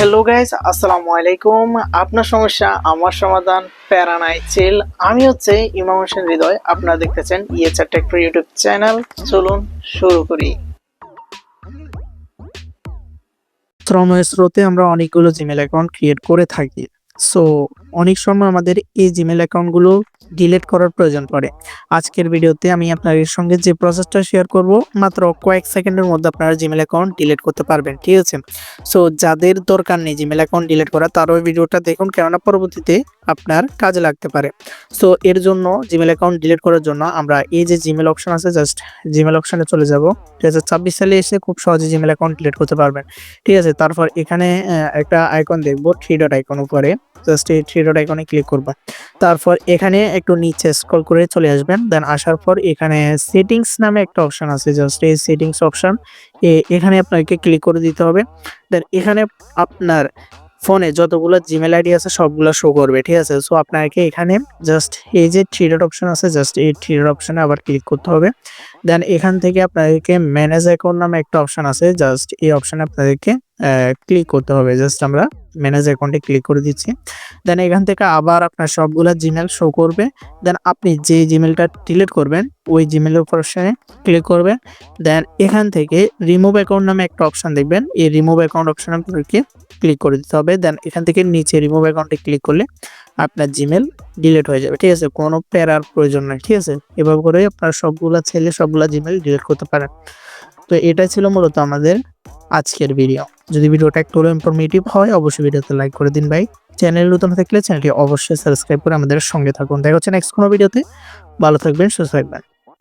Hello guys, আসসালামু আলাইকুম। আপনার সমস্যা আমার সমাধান, প্যারা নাই চিল। আমি হচ্ছে ইমাম হোসেন হৃদয়। আপনারা দেখতেছেন ইয়েচার টেক ইউটিউব চ্যানেল। চলুন শুরু করি। সময়ের স্রোতে আমরা অনেকগুলো জিমেল অ্যাকাউন্ট ক্রিয়েট করে থাকি। সো অনেক সময় আমাদের এই জিমেল অ্যাকাউন্টগুলো ডিলিট করার প্রয়োজন পড়ে। আজকের ভিডিওতে আমি আপনাদের সঙ্গে যে প্রসেসটা শেয়ার করব, মাত্র কয়েক সেকেন্ডের মধ্যে আপনারা জিমেল অ্যাকাউন্ট ডিলিট করতে পারবেন, ঠিক আছে? সো যাদের দরকার নেই জিমেল অ্যাকাউন্ট ডিলিট করা, তারা ওই ভিডিওটা দেখুন, কেননা পরবর্তীতে আপনার কাজে লাগতে পারে। সো এর জন্য জিমেল অ্যাকাউন্ট ডিলিট করার জন্য আমরা এই যে জিমেল অপশন আছে, জাস্ট জিমেল অপশনে চলে যাব। 2026 সালে এসে খুব সহজে জিমেল অ্যাকাউন্ট ডিলিট করতে পারবেন, ঠিক আছে? তারপর এখানে একটা আইকন দেখবো, থ্রি ডট আইকন উপরে, জাস্ট এই থ্রি ডট আইকনে ক্লিক করবা। তারপর এখানে একটু নিচে স্ক্রল করে চলে আসবেন। দেন আসার পর এখানে সেটিংস নামে একটা অপশন আছে, জাস্ট এই সেটিংস অপশন এখানে আপনাকে ক্লিক করে দিতে হবে। দেন এখানে আপনার ফোনে যতগুলো জিমেল আইডি আছে সবগুলো শো করবে, ঠিক আছে? সো আপনাকে এখানে জাস্ট এই যে থ্রি ডট অপশন আছে, জাস্ট এই থ্রি ডট অপশনে আবার ক্লিক করতে হবে। দেন এখান থেকে আপনাদেরকে ম্যানেজ অ্যাকাউন্ট নামে একটা অপশন আছে, জাস্ট এই অপশনে আপনাদেরকে ক্লিক করতে হবে। জাস্ট আমরা ম্যানেজ অ্যাকাউন্টে ক্লিক করে দিচ্ছি। দেন এখান থেকে আবার আপনার সবগুলা জিমেল শো করবে। দেন আপনি যে জিমেলটা ডিলিট করবেন ওই জিমেল অপশনে ক্লিক করবেন। দেন এখান থেকে রিমুভ অ্যাকাউন্ট নামে একটা অপশন দেখবেন, এই রিমুভ অ্যাকাউন্ট অপশনে আপনাদেরকে ক্লিক করে দিতে হবে। দেন এখান থেকে নিচে রিমুভ অ্যাকাউন্টে ক্লিক করলে আপনার জিমেল ডিলিট হয়ে যাবে, ঠিক আছে? কোনো প্যারার প্রয়োজন নেই, ঠিক আছে? এভাবে করে আপনারা সবগুলা জিমেল ডিলিট করতে পারেন। তো এটাই ছিল মূলত আমাদের আজকের ভিডিও। যদি ভিডিওটা একটু ইনফরমেটিভ হয়, অবশ্যই ভিডিওতে লাইক করে দিন ভাই। চ্যানেল নতুন থাকলে চ্যানেলটি অবশ্যই সাবস্ক্রাইব করে আমাদের সঙ্গে থাকুন। দেখা হচ্ছে নেক্সট কোনো ভিডিওতে। ভালো থাকবেন, সুস্থ থাকবেন।